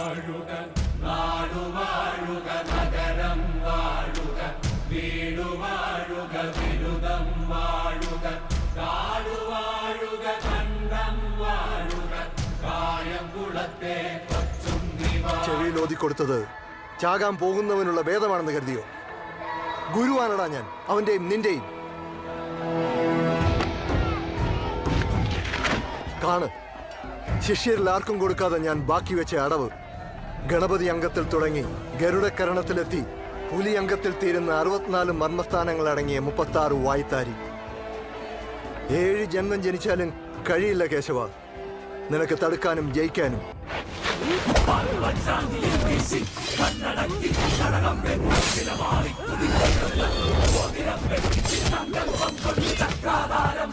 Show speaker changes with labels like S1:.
S1: വാഴുക നാടുവാഴുക നഗരം വാഴുക വീടു വാഴുക ബിരുദം വാഴുക കാടുവാഴുക കണ്ടം വാഴുക കായംകുളത്തെ
S2: ചെവിയിൽ ഓതിക്കൊടുത്തത് ചാകാൻ പോകുന്നവനുള്ള ഭേദമാണെന്ന് കരുതിയോ? ഗുരുവാനടാ ഞാൻ, അവന്റെയും നിന്റെയും. കാണ്, ശിഷ്യരിൽ ആർക്കും കൊടുക്കാതെ ഞാൻ ബാക്കി വെച്ച അടവ്. ഗണപതി അംഗത്തിൽ തുടങ്ങി ഗരുഡക്കരണത്തിലെത്തി പുലി അംഗത്തിൽ തീരുന്ന 64 മർമ്മസ്ഥാനങ്ങൾ അടങ്ങിയ 36 വായ്ത്താരി. 7 ജന്മം ജനിച്ചാലും കഴിയില്ല കേശവ നിനക്ക് തടുക്കാനും ജയിക്കാനും.
S1: ചക്രാധാരം